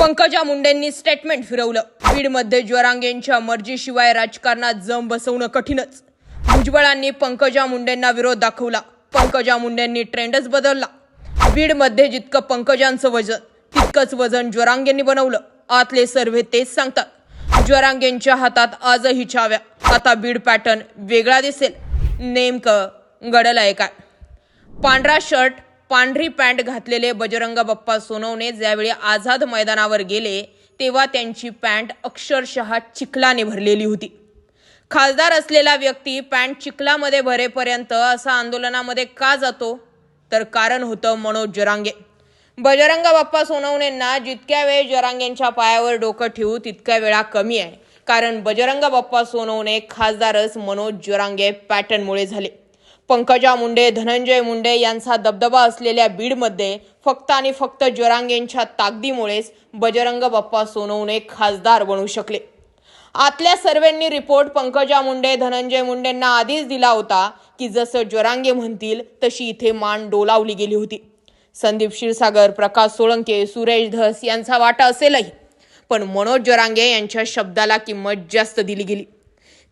Pankaja मुंडेंनी statement फिरवलं। बीडमध्ये जरांगेंच्या मर्जीशिवाय राजकारणात जम बसवणं कठीणच। भुजबळांनी पंकजा मुंडेंना विरोध दाखवला। पंकजा मुंडेंनी ट्रेंडच बदलला। बीडमध्ये जितकं पंकजांचं वजन तितकंच वजन जरांगेंनी बनवलं। आतले सर्व्हे तेच सांगतात। जरांगेंच्या हातात आजही चाव्या। आता बीड पॅटर्न वेगळा दिसेल। नेमकं घडलंय काय? पांढरा शर्ट पांढरी पॅन्ट घातलेले बजरंग बाप्पा सोनवणे ज्यावेळी आझाद मैदानावर गेले तेव्हा त्यांची पॅन्ट अक्षरशः चिखलाने भरलेली होती। खासदार असलेला व्यक्ती पॅन्ट चिखलामध्ये भरेपर्यंत असा आंदोलनामध्ये का जातो? तर कारण होतं मनोज जरांगे। बजरंग बाप्पा सोनवणेंना जितक्या वेळ जरांगेंच्या पायावर डोकं ठेवू तितक्या वेळा कमी आहे। कारण बजरंग बाप्पा सोनवणे खासदारच मनोज जरांगे पॅटर्नमुळे झाले। पंकजा मुंडे, धनंजय मुंडे यांचा दबदबा असलेल्या बीडमध्ये फक्त आणि फक्त जरांगेंच्या ताकदीमुळेच बजरंग बाप्पा सोनवणे खासदार बनू शकले। आतल्या सर्वांनी रिपोर्ट पंकजा मुंडे, धनंजय मुंडेंना आधीच दिला होता की जसं जरांगे म्हणतील तशी इथे मान डोलावली गेली होती। संदीप क्षीरसागर, प्रकाश सोळंके, सुरेश धस यांचा वाटा असेलही, पण मनोज जरांगे यांच्या शब्दाला किंमत जास्त दिली गेली।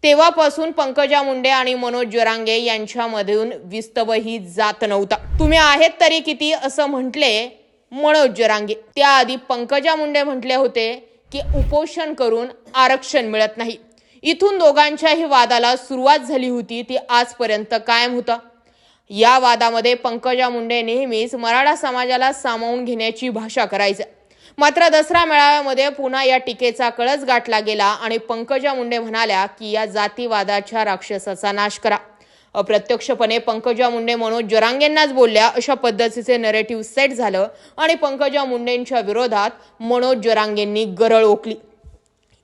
तेव्हापासून पंकजा मुंडे आणि मनोज जरांगे यांच्यामधून विस्तवही जात नव्हता। तुम्ही आहेत तरी किती असं म्हटले मनोज जरांगे। त्याआधी पंकजा मुंडे म्हटले होते की उपोषण करून आरक्षण मिळत नाही। इथून दोघांच्याही वादाला सुरुवात झाली होती ती आजपर्यंत कायम होता। या वादामध्ये पंकजा मुंडे नेहमीच मराठा समाजाला सामावून घेण्याची भाषा करायच्या। मात्र दसरा मेळाव्यामध्ये पुन्हा या टीकेचा कळस गाठला गेला आणि पंकजा मुंडे म्हणाल्या की या जातीवादाच्या राक्षसाचा नाश करा। अप्रत्यक्षपणे पंकजा मुंडे मनोज जरांगेंनाच बोलल्या अशा पद्धतीचे नरेटिव्ह सेट झालं आणि पंकजा मुंडेंच्या विरोधात मनोज जरांगेंनी गरळ ओकली।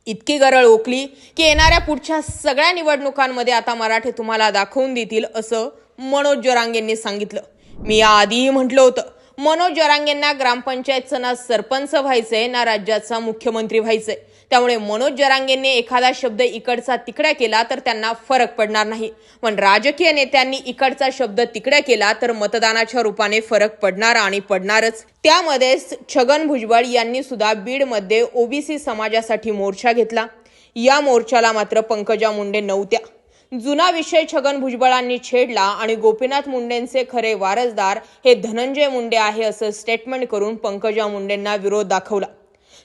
इतकी गरळ ओकली की येणाऱ्या पुढच्या सगळ्या निवडणुकांमध्ये आता मराठे तुम्हाला दाखवून देतील असं मनोज जरांगेंनी सांगितलं। मी याआधीही म्हटलं होतं मनोज जरांगेंना ग्रामपंचायतचं ना सरपंच व्हायचंय ना राज्याचा मुख्यमंत्री व्हायचंय। त्यामुळे मनोज जरांगेंनी एखादा शब्द इकडचा तिकडा केला तर त्यांना फरक पडणार नाही, पण राजकीय नेत्यांनी इकडचा शब्द तिकडा केला तर मतदानाच्या रूपाने फरक पडणार आणि पडणारच। त्यामध्येच छगन भुजबळ यांनी सुद्धा बीडमध्ये ओबीसी समाजासाठी मोर्चा घेतला। या मोर्चाला मात्र पंकजा मुंडे नव्हत्या। जुना विषय छगन भुजबळांनी छेडला आणि गोपीनाथ मुंडेंचे खरे वारसदार हे धनंजय मुंडे आहे असं स्टेटमेंट करून पंकजा मुंडेंना विरोध दाखवला।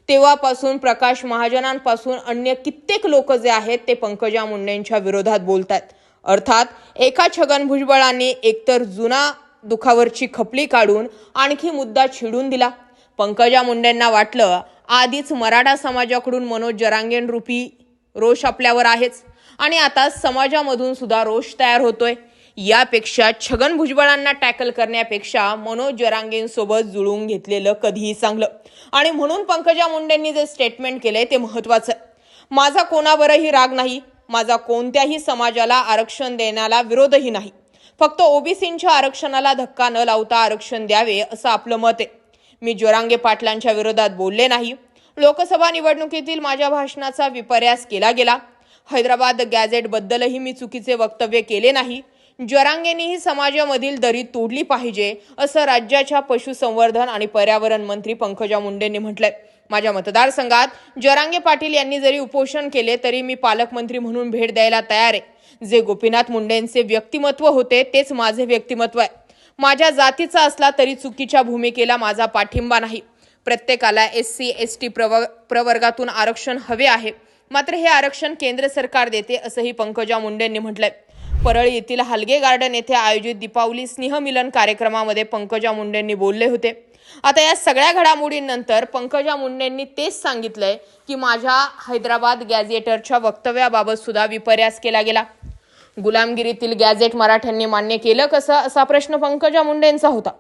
तेव्हापासून प्रकाश महाजनांपासून अन्य कित्येक लोक जे आहेत ते पंकजा मुंडेंच्या विरोधात बोलतात। अर्थात एका छगन भुजबळांनी एकतर जुना दुखावरची खपली काढून आणखी मुद्दा छेडून दिला। पंकजा मुंडेंना वाटलं आधीच मराठा समाजाकडून मनोज जरांगेंरूपी रोष आपल्यावर आहेच आणि आता समाजामधून सुद्धा रोष तयार होतोय। यापेक्षा छगन भुजबळांना टॅकल करण्यापेक्षा मनोज जरांगेंसोबत जुळवून घेतलेलं कधीही चांगलं आणि म्हणून पंकजा मुंडेंनी जे स्टेटमेंट केलंय ते महत्त्वाचं आहे। माझा कोणावरही राग नाही, माझा कोणत्याही समाजाला आरक्षण देण्याला विरोधही नाही, फक्त ओबीसींच्या आरक्षणाला धक्का न लावता आरक्षण द्यावे असं आपलं मत आहे। मी जरांगे पाटलांच्या विरोधात बोलले नाही। लोकसभा निवडणुकीतील माझ्या भाषणाचा विपर्यास केला गेला। हैदराबाद गॅझेट बद्दलही मी चुकीचे वक्तव्य केले नाही। जरांगेंनीही समाजामधील दरी तोडली पाहिजे असं राज्याच्या पशुसंवर्धन आणि पर्यावरण मंत्री पंकजा मुंडेंनी म्हटलंय। माझ्या मतदारसंघात जरांगे पाटील यांनी जरी उपोषण केले तरी मी पालकमंत्री म्हणून भेट द्यायला तयार आहे। जे गोपीनाथ मुंडेंचे व्यक्तिमत्व होते तेच माझे व्यक्तिमत्व आहे। माझ्या जातीचा असला तरी चुकीच्या भूमिकेला माझा पाठिंबा नाही। प्रत्येकाला SC ST प्रवर्गातून आरक्षण हवे आहे, मात्र हे आरक्षण केंद्र सरकार देते असंही पंकजा मुंडेंनी म्हटलंय। परळी येथील हलगे गार्डन येथे आयोजित दीपावली स्नेहमिलन कार्यक्रमामध्ये पंकजा मुंडेंनी बोलले होते। आता या सगळ्या घडामोडींनंतर पंकजा मुंडेंनी तेच सांगितलंय की माझ्या हैदराबाद गॅझेटरच्या वक्तव्याबाबत सुद्धा विपर्यास केला गेला। गुलामगिरीतील गॅझेट मराठ्यांनी मान्य केलं कसं असा प्रश्न पंकजा मुंडेंचा होता।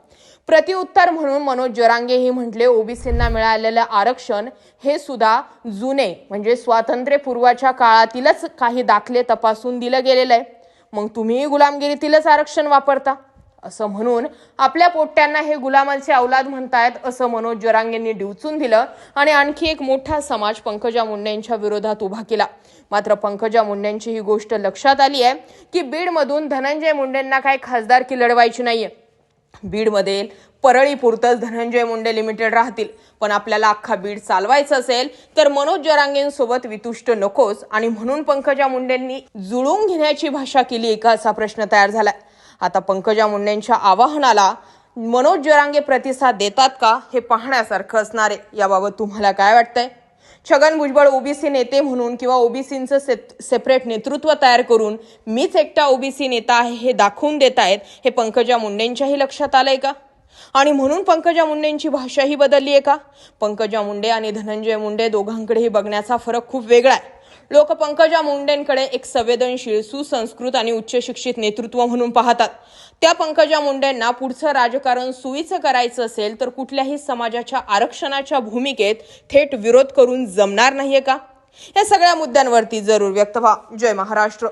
प्रतिउत्तर म्हणून मनोज जरांगे हे म्हटले ओबीसींना मिळालेलं आरक्षण हे सुद्धा जुने म्हणजे स्वातंत्र्यपूर्वाच्या काळातीलच काही दाखले तपासून दिलं गेलेलं आहे। मग तुम्हीही गुलामगिरीतीलच आरक्षण वापरता असं म्हणून आपल्या पोट्ट्यांना हे गुलामांचे औलाद म्हणतायत असं मनोज जरांगेंनी डिवचून दिलं आणि आणखी एक मोठा समाज पंकजा मुंडेंच्या विरोधात उभा केला। मात्र पंकजा मुंडेंची ही गोष्ट लक्षात आली आहे की बीडमधून धनंजय मुंडेंना काही खासदारकी लढवायची नाहीये। बीडमध्ये परळीपुरतंच धनंजय मुंडे लिमिटेड राहतील. पण आपल्याला अख्खा बीड चालवायचं असेल तर मनोज जरांगेंसोबत वितुष्ट नकोस आणि म्हणून पंकजा मुंडेंनी जुळवून घेण्याची भाषा केली का असा प्रश्न तयार झालाय. आता पंकजा मुंडेंच्या आवाहनाला मनोज जरांगे प्रतिसाद देतात का हे पाहण्यासारखं असणार आहे. याबाबत तुम्हाला काय वाटतंय? छगन भुजबळ ओबीसी नेते म्हणून किंवा ओबीसींचं सेपरेट नेतृत्व तयार करून मीच एकटा ओबीसी नेता आहे हे दाखवून देत आहेत, हे पंकजा मुंडेंच्याही लक्षात आलंय का? आणि म्हणून पंकजा मुंडेंची भाषाही बदलली आहे का? पंकजा मुंडे आणि धनंजय मुंडे दोघांकडेही बघण्याचा फरक खूप वेगळा आहे. लोक पंकजा मुंडेंकडे एक संवेदनशील, सुसंस्कृत आणि उच्च शिक्षित नेतृत्व म्हणून पाहतात. त्या पंकजा मुंडेंना पुढचं राजकारण सुईचं करायचं असेल तर कुठल्याही समाजाच्या आरक्षणाच्या भूमिकेत थेट विरोध करून जमणार नाहीये का? या सगळ्या मुद्द्यांवरती जरूर व्यक्त व्हा. जय महाराष्ट्र.